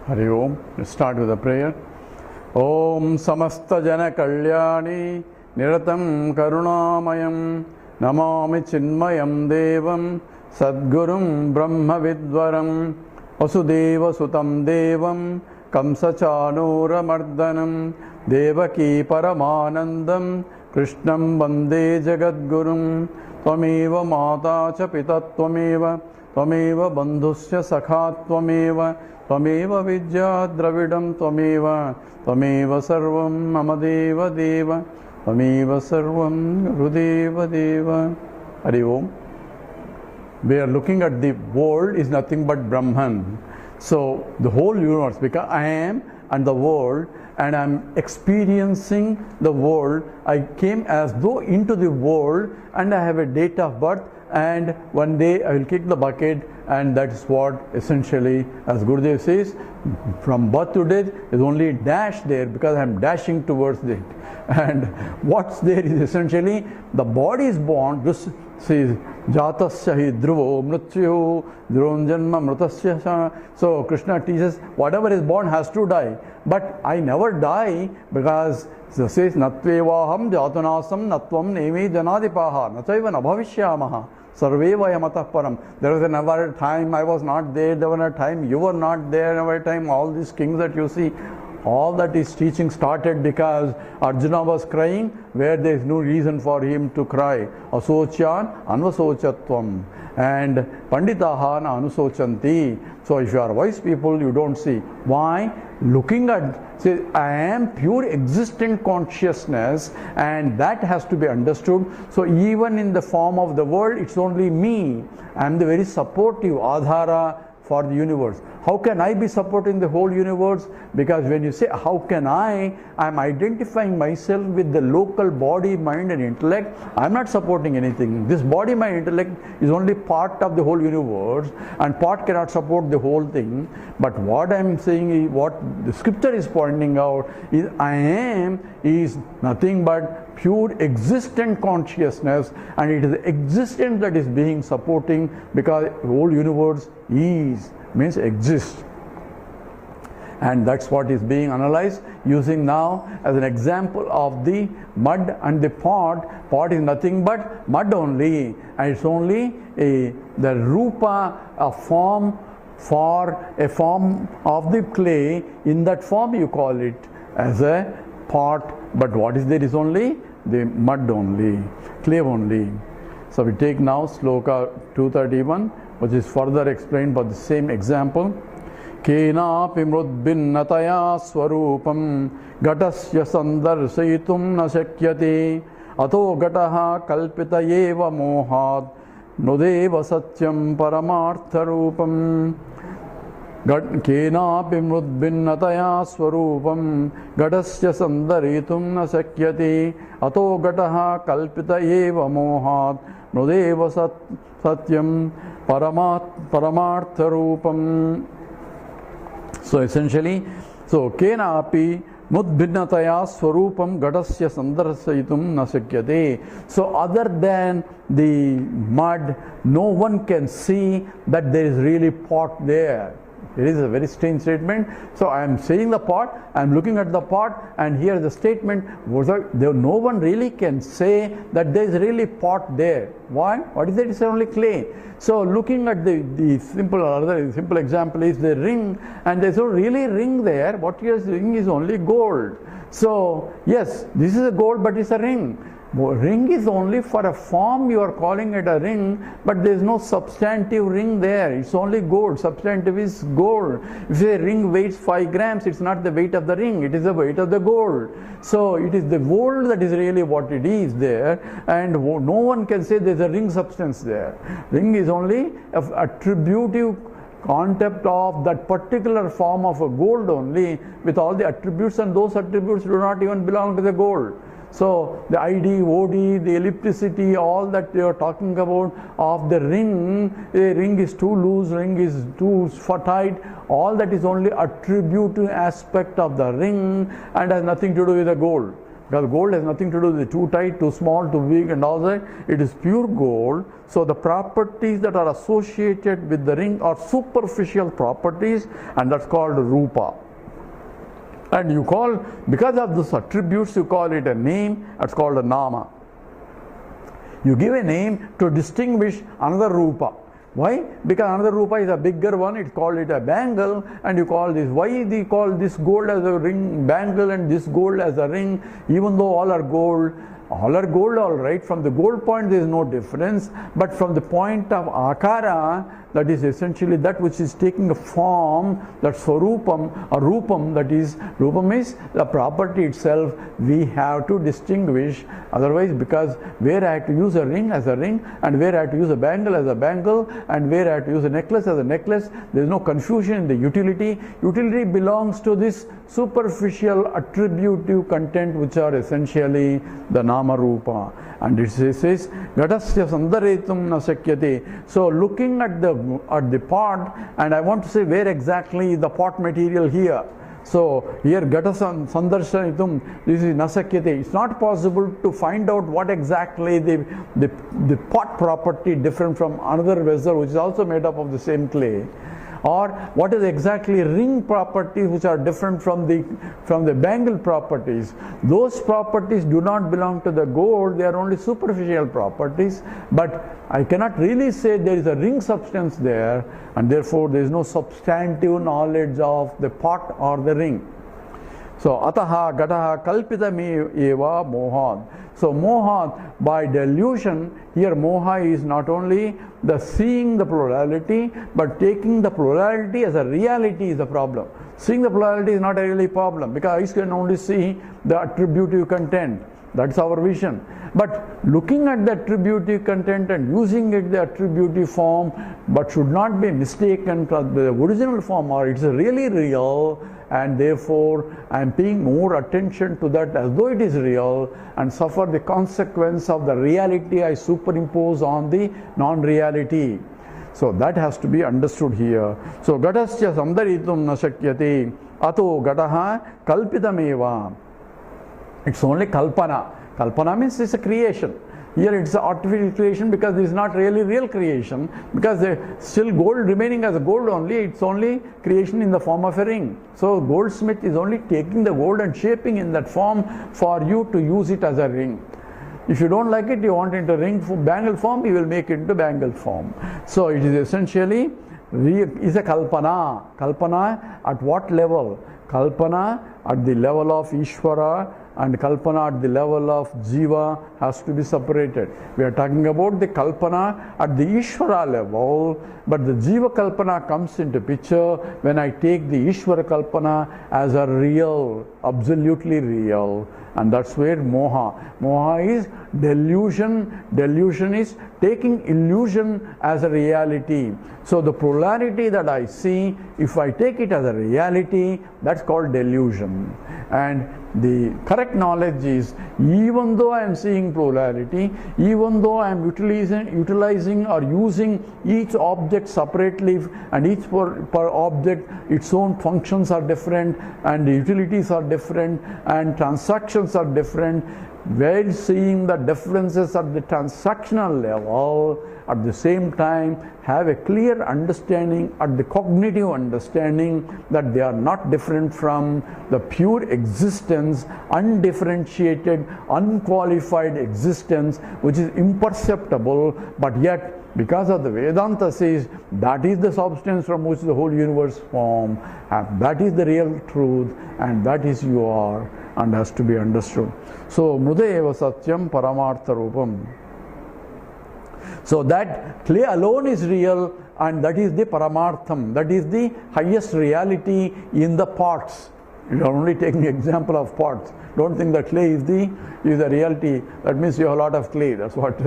Hari Om. Let's start with a prayer. Om Samasta Jana Kalyani Niratam Karunamayam Namami Chinmayam Devam Sadgurum Brahma Vidvaram Vasudeva Sutam Devam Kamsachanura Mardanam Devaki Paramanandam Krishnam Vande Jagadgurum Tvameva Mata cha Pita Tvameva Tvameva Bandhusya Sakha Tvameva Tvameva Vidya Dravidam Tvameva Tvameva Sarvam Mamadeva Deva Tvameva Sarvam Gurudeva Deva. Hari Om. We are looking at the world is nothing but Brahman. So the whole universe, because I am and the world, and I am experiencing the world. I came as though into the world, and I have a date of birth, and one day I will kick the bucket, and that is what essentially, as Gurudev says, from birth to death is only dash there, because I am dashing towards it. And what's there is essentially the body is born. This says Jatasya hi dhruvo mrityu dhruvam janma mritasya. So Krishna teaches whatever is born has to die, but I never die, because it says natvevaham jatunasam natvam neme janadipaha nataiva nabhavishyamaha sarveva yamatah param. There was another time I was not there, there was a time you were not there, another time all these kings that you see. All that his teaching started because Arjuna was crying where there is no reason for him to cry. Asocyan anvasochatvam and panditaha na anusochanti. So if you are wise people, you don't see. Why? Looking at, say, I am pure existent consciousness, and that has to be understood. So even in the form of the world, it's only me. I am the very supportive adhara for the universe. How can I be supporting the whole universe? Because when you say, how can I am identifying myself with the local body, mind and intellect. I am not supporting anything. This body, mind, intellect is only part of the whole universe, and part cannot support the whole thing. But what I am saying is, what the scripture is pointing out is, I am is nothing but pure existent consciousness, and it is existence that is being supporting, because the whole universe is means exists. And that's what is being analyzed using now as an example of the mud and the pot. Pot is nothing but mud only, and it's only the rupa, a form for a form of the clay. In that form you call it as a pot, but what is there is only the mud only, clay only. So we take now sloka 231, which is further explained by the same example. Kenapi mrudbinnataya swarupam gatasya sandarsayitum na shakyate ato gataha kalpita eva mohat nudeva satyam paramartha rupam. Kenapi mrudbinnataya swarupam gatasya sandaritum na shakyate ato gataha kalpita eva mohat nudeva satyam paramartha rupam. So essentially, so kena api mudbhinnataya swarupam gadasya sandarsayitum na shakyate. So other than the mud, no one can see that there is really pot there. It is a very strange statement. So I am saying the pot, I am looking at the pot, and here the statement was that no one really can say that there is really pot there. Why? What is that? It's only clay. So looking at the simple example is the ring, and there is no really ring there. What is ring is only gold. So yes, this is a gold, but it's a ring. Ring is only for a form, you are calling it a ring, but there is no substantive ring there. It's only gold. Substantive is gold. If a ring weighs 5 grams, it's not the weight of the ring, it is the weight of the gold. So it is the gold that is really what it is there, and no one can say there is a ring substance there. Ring is only an attributive concept of that particular form of a gold only, with all the attributes, and those attributes do not even belong to the gold. So the ID, OD, the ellipticity, all that they are talking about of the ring, a ring is too loose, ring is too tight, all that is only attributive aspect of the ring and has nothing to do with the gold. because gold has nothing to do with too tight, too small, too big and all that. It is pure gold. So the properties that are associated with the ring are superficial properties, and that's called rupa. And you call, because of these attributes, you call it a name. That's called a nama. You give a name to distinguish another rupa. Why? Because another rupa is a bigger one. It's called it a bangle, and you call this. Why they call this gold as a ring bangle and this gold as a ring? Even though all are gold, all right. From the gold point, there is no difference. But from the point of akara, that is essentially that which is taking a form, that's swarupam or rupam, that is, rupam is the property itself, we have to distinguish. Otherwise, because where I have to use a ring as a ring, and where I have to use a bangle as a bangle, and where I have to use a necklace as a necklace, there is no confusion in the utility. Utility belongs to this superficial attributive content, which are essentially the nama rupa. And it says ghatasya sandaretum na sakyate. So looking at the pot, and I want to say where exactly the pot material here. So here ghatasya sandarsanitum, this is nasakyate. It's not possible to find out what exactly the pot property different from another vessel which is also made up of the same clay, or what is exactly ring properties which are different from the bangle properties. Those properties do not belong to the gold, they are only superficial properties, but I cannot really say there is a ring substance there, and therefore there is no substantive knowledge of the pot or the ring. So ataha gataha kalpitame eva mohat. So mohat, by delusion, here moha is not only the seeing the plurality, but taking the plurality as a reality is the problem. Seeing the plurality is not a really problem, because eyes can only see the attributive content. That's our vision. But looking at the attributive content and using it the attributive form, but should not be mistaken for the original form, or it's really real, and therefore I am paying more attention to that as though it is real, and suffer the consequence of the reality I superimpose on the non-reality. So that has to be understood here. So ghatasya sandaritum na shakyate ato gataha kalpitameva. It's only kalpana. Kalpana means it's a creation. Here it's an artificial creation, because it is not really real creation, because still gold remaining as a gold only, it's only creation in the form of a ring. So goldsmith is only taking the gold and shaping in that form for you to use it as a ring. If you don't like it, you want it into ring bangle form, you will make it into bangle form. So it is essentially is a kalpana. Kalpana at what level? Kalpana at the level of Ishvara, and kalpana at the level of jiva has to be separated. We are talking about the kalpana at the Ishvara level, but the jiva kalpana comes into picture when I take the Ishvara kalpana as a real, absolutely real. And that's where moha. Moha is delusion. Delusion is taking illusion as a reality. So the polarity that I see, if I take it as a reality, that's called delusion. And the correct knowledge is, even though I am seeing polarity, even though I am utilizing or using each object separately, and each per object its own functions are different, and the utilities are different, and transactions are different, while seeing the differences at the transactional level, at the same time have a clear understanding at the cognitive understanding that they are not different from the pure existence, undifferentiated, unqualified existence, which is imperceptible, but yet because of the Vedanta says that is the substance from which the whole universe formed, and that is the real truth, and that is you are, and has to be understood. So Mudeva Satyam Paramartha Rupam. So that clay alone is real, and that is the Paramartham, that is the highest reality in the pots. You are only taking the example of pots. Don't think that clay is the reality. That means you have a lot of clay. That's what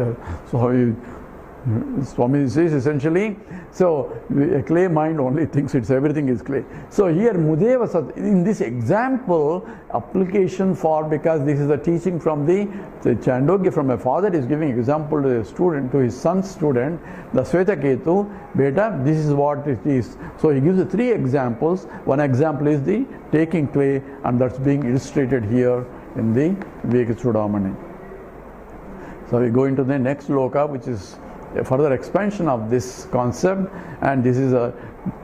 Swami says essentially. So a clay mind only thinks everything is clay. So here Mudeva Sat, in this example, application for, because this is a teaching from the Chandogya, from a father is giving example to a student, to his son's student, the Swetaketu, beta, this is what it is. So he gives the three examples. One example is the taking clay, and that's being illustrated here in the Viveka Chudamani. So we go into the next loka, which is a further expansion of this concept, and this is a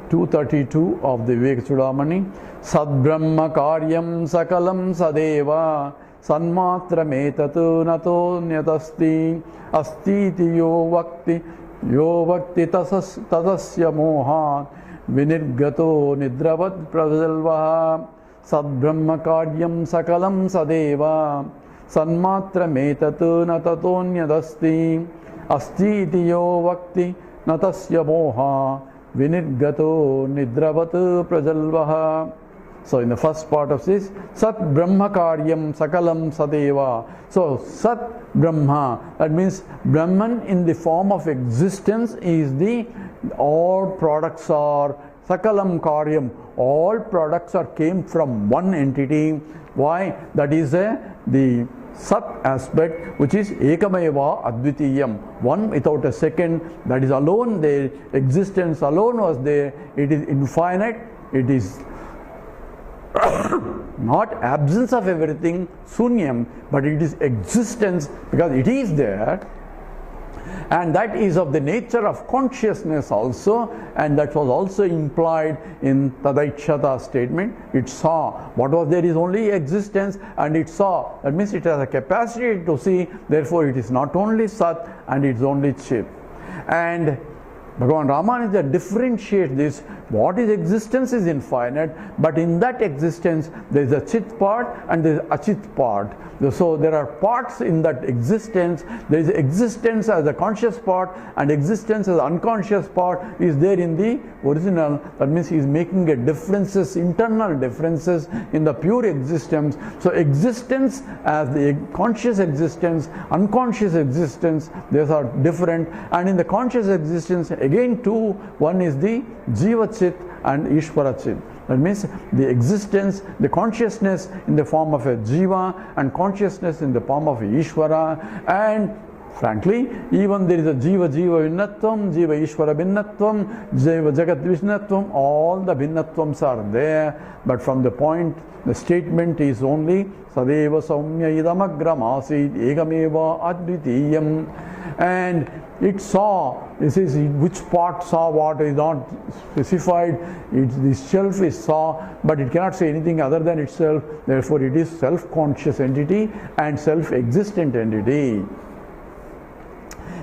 232 of the Viveka Chudamani. Sadbrahma karyam sakalam sadeva sanmatra metatu nato nyatasti astiti yo vakti tadasya mohat vinirgato nidravat pravilvaha. Sadbrahma karyam sakalam sadeva sanmatra metatu natatonyadasti astiti yo vakti natasya moha vinirgato nidravat prajalvaha. So in the first part of this, Sat Brahma Karyam Sakalam Sadeva. So Sat Brahma, that means Brahman in the form of existence is the all products are Sakalam Karyam. All products are came from one entity. Why? That is the Sat aspect, which is Ekameva Advitiyam, one without a second, that is alone there, existence alone was there, it is infinite, it is not absence of everything, Sunyam, but it is existence because it is there, and that is of the nature of consciousness also, and that was also implied in Tadaikshata statement. It saw what was there is only existence, and it saw, that means it has a capacity to see, therefore it is not only Sat and it is only Chit. And Bhagavan Ramanuja differentiates this. What is existence is infinite, but in that existence there is a Chit part and there is a Achit part. So there are parts in that existence. There is existence as a conscious part and existence as an unconscious part is there in the original. That means he is making a differences, internal differences in the pure existence. So existence as the conscious existence, unconscious existence, these are different. And in the conscious existence, again two, one is the Jiva Chit and Ishvara Chit. That means the existence, the consciousness in the form of a Jiva and consciousness in the form of a Ishvara. And frankly, even there is a Jiva Vinnatvam, Jiva Ishvara Vinnatvam, Jiva Jagat Vishnatvam, all the Vinnattvams are there. But from the point, the statement is only Sadeva Saumya Idamagram Asid Egameva Advitiyam. And it saw, this is which part saw what is not specified. The self is saw, but it cannot say anything other than itself. Therefore, it is self-conscious entity and self-existent entity.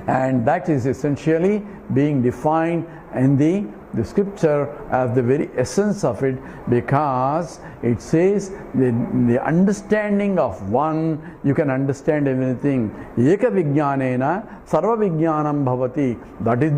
And that is essentially being defined in the scripture as the very essence of it, because it says the understanding of one, you can understand everything. Eka vijnanena sarva vijnanam bhavati. That is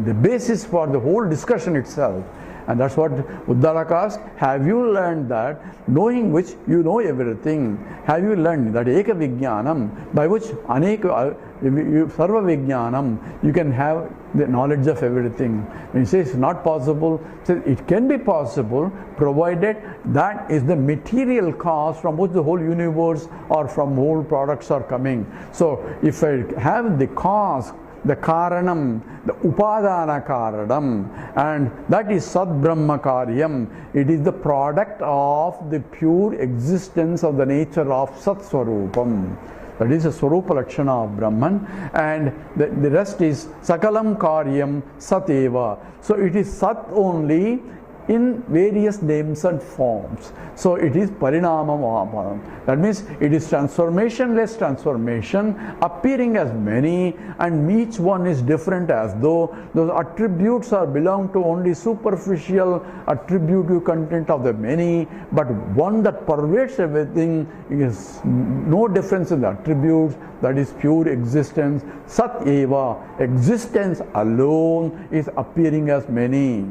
the basis for the whole discussion itself. And that's what Uddalaka asked. Have you learned that, knowing which you know everything? Have you learned that Eka Vijnanam, by which Sarva Vijnanam, you can have the knowledge of everything? When he says it's not possible, it can be possible, provided that is the material cause from which the whole universe or from whole products are coming. So if I have the cause, the karanam, the upadana karanam, and that is Sad Brahma Karyam. It is the product of the pure existence of the nature of Sat Swarupam. That is a Swarupa Lakshana of Brahman, and the rest is Sakalam Karyam Sateva. So it is Sat only in various names and forms. So it is Parinama Mahaparam. That means it is transformationless transformation, appearing as many, and each one is different, as though those attributes are belong to only superficial attributive content of the many, but one that pervades everything is no difference in the attributes, that is pure existence. Sat Eva, existence alone is appearing as many.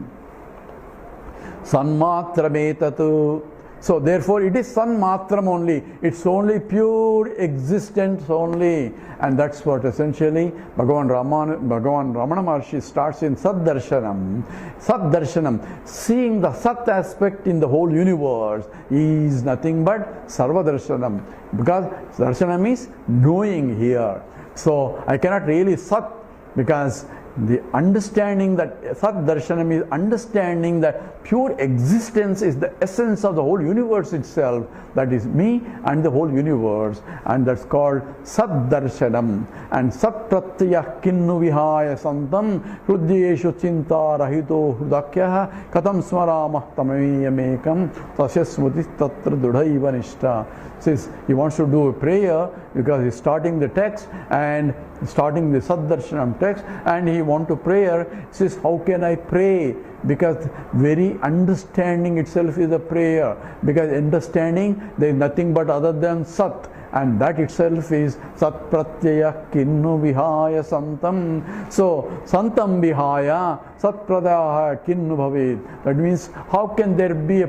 Sanmatrametatu. So therefore it is Sanmatram only. It's only pure existence only. And that's what essentially Bhagavan Ramana Maharshi starts in Sat Darshanam. Sat Darshanam, seeing the Sat aspect in the whole universe, is nothing but Sarva Darshanam. Because Darshanam is knowing here. So I cannot really Sat, because the understanding that Sat Darshanam is understanding that pure existence is the essence of the whole universe itself, that is me and the whole universe, and that's called Sat Darshanam. And Sat Pratyayah Kinnu Vihaya Santam Hrudyeshu Chinta Rahito Hrudakyaha Katam Smaramah Tamamiyamekam Tasya Smutis Tatra Dudhaiva Nishta. Says he wants to do a prayer because he's starting the text and starting the Sat Darshanam text, and he want to prayer. Says, how can I pray? Because very understanding itself is a prayer. Because understanding there is nothing but other than Sat, and that itself is Sat Pratyaya Kinnu Vihaya Santam. So Santam Vihaya Sat Pratyaya Kinnu Bhavet. That means how can there be a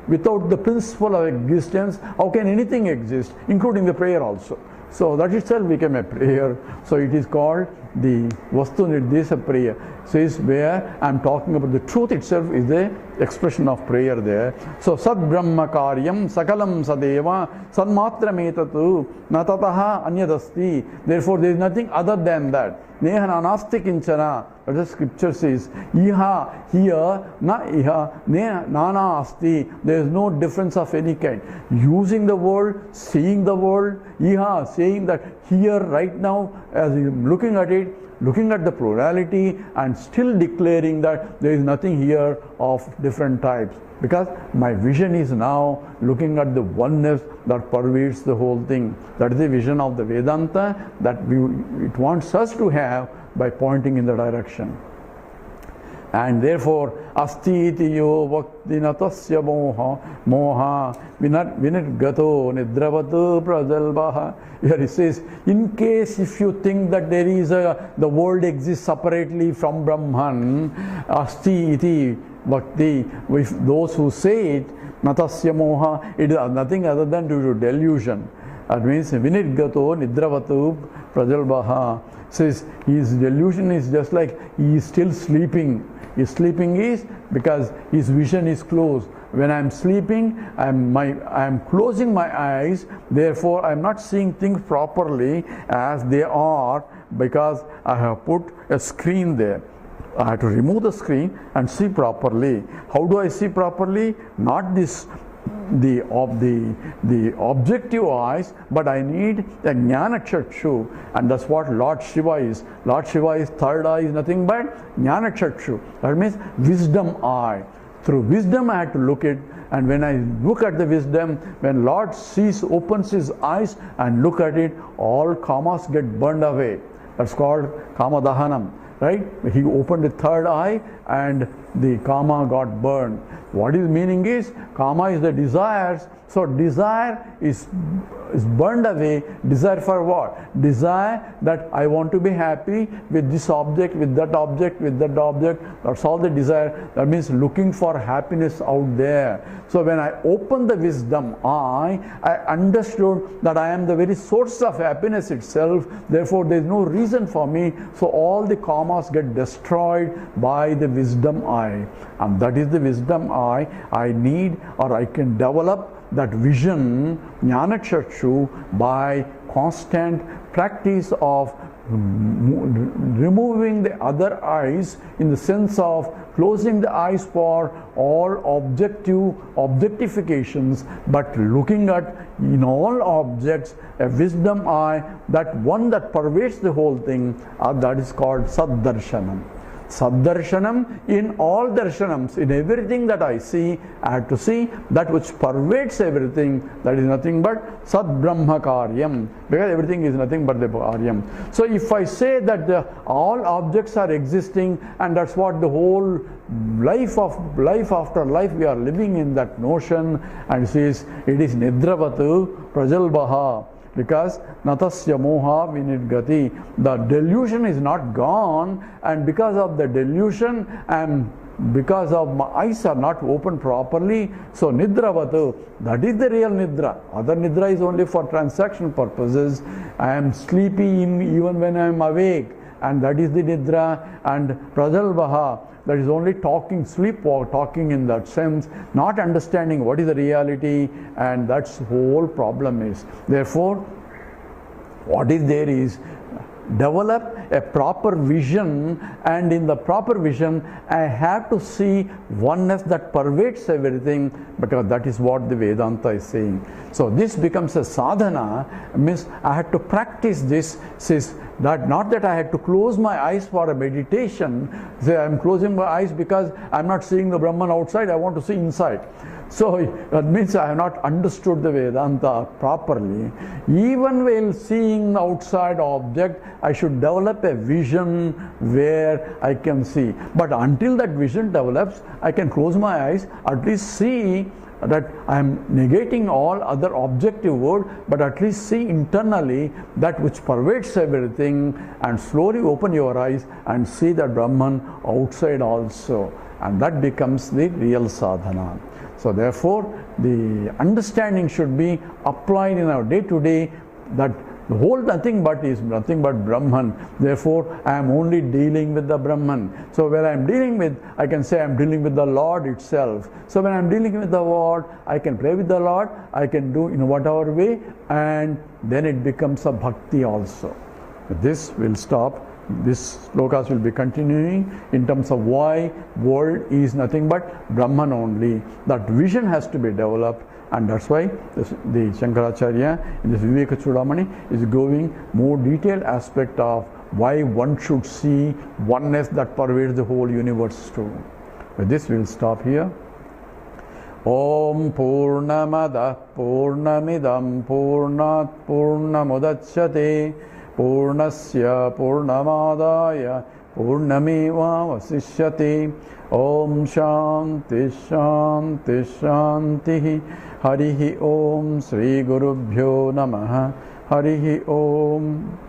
without the principle of existence, how can anything exist, including the prayer also? So that itself became a prayer. So it is called the Vastu Nirdesha prayer. So is where I am talking about the truth itself is the expression of prayer there. So Sad Brahma Karyam Sakalam Sadeva Sanmatra Metatu Natataha Anyadasti. Therefore there is nothing other than that. Neha Nanasti Kinchana. What the scripture says, Iha, here, na iha, neha, nana asti. There is no difference of any kind. Using the world, seeing the world, Iha, saying that here, right now, as you are looking at it, looking at the plurality and still declaring that there is nothing here of different types. Because my vision is now looking at the oneness that pervades the whole thing. That is the vision of the Vedanta that it wants us to have by pointing in the direction. And therefore, asti iti yo vakti natasya moha vinit gato nidravatu prajalvaha. Here he says, in case if you think that there is the world exists separately from Brahman, asti iti bhakti, with those who say it, natasya moha, it is nothing other than due to delusion. That means vinit gato nidravatu prajalvaha. Says his delusion is just like he is still sleeping. His sleeping is because his vision is closed. When I am sleeping, I am closing my eyes. Therefore, I am not seeing things properly as they are because I have put a screen there. I have to remove the screen and see properly. How do I see properly? Not this the objective eyes, but I need a Jnana Chakshu, and that's what Lord Shiva is. Lord Shiva is third eye is nothing but Jnana Chakshu. That means wisdom eye. Through wisdom I had to look at, and when I look at the wisdom, when Lord sees, opens his eyes and look at it, all kamas get burned away. That's called Kama Dahanam. Right? He opened the third eye and the Kama got burned. What his meaning is, Kama is the desires. So desire is burned away. Desire for what? Desire that I want to be happy with this object, with that object, with that object. That's all the desire. That means looking for happiness out there. So when I opened the wisdom eye, I understood that I am the very source of happiness itself. Therefore there is no reason for me. So all the kamas get destroyed by the wisdom eye. And that is the wisdom eye I need, or I can develop that vision, Jnana Chakshu, by constant practice of removing the other eyes, in the sense of closing the eyes for all objectifications, but looking at in all objects a wisdom eye, that one that pervades the whole thing, that is called Saddarshanam. Saddarshanam, in all darshanams, in everything that I see, I have to see that which pervades everything, that is nothing but Sad Brahma Karyam, because everything is nothing but the Karyam. So if I say that all objects are existing, and that's what the whole life after life we are living in that notion, and says it is Nidravatu Prajalbaha. Because natasya moha vinidgati, the delusion is not gone, and because of the delusion and because of my eyes are not open properly, so nidravatu, that is the real nidra. Other nidra is only for transaction purposes. I am sleepy even when I am awake, and that is the nidra. And prajalvaha, that is only talking, sleepwalk, talking in that sense, not understanding what is the reality, and that's the whole problem is. Therefore, what is there is develop a proper vision, and in the proper vision I have to see oneness that pervades everything, because that is what the Vedanta is saying. So this becomes a sadhana, means I had to practice this. Says that not that I had to close my eyes for a meditation. Say I'm closing my eyes because I'm not seeing the Brahman outside, I want to see inside. So that means I have not understood the Vedanta properly. Even while seeing the outside object, I should develop a vision where I can see. But until that vision develops, I can close my eyes, at least see that I am negating all other objective world, but at least see internally that which pervades everything, and slowly open your eyes and see that Brahman outside also. And that becomes the real sadhana. So therefore, the understanding should be applied in our day-to-day, that the whole nothing but is nothing but Brahman. Therefore, I am only dealing with the Brahman. So when I am dealing with, I can say I am dealing with the Lord itself. So when I am dealing with the Lord, I can pray with the Lord, I can do in whatever way, and then it becomes a bhakti also. This will stop. This slokas will be continuing in terms of why world is nothing but Brahman only. That vision has to be developed, and that's why the Shankaracharya in this Viveka Chudamani is going more detailed aspect of why one should see oneness that pervades the whole universe too. With this we will stop here. Om Purnamada Purnamidam Purnat Purnamudachyate Purnasya Purnamadaya Purnameva Vasishyate. Om Shanti Shanti Shanti. Harihi Om Sri Gurubhyo Namaha. Harihi Om.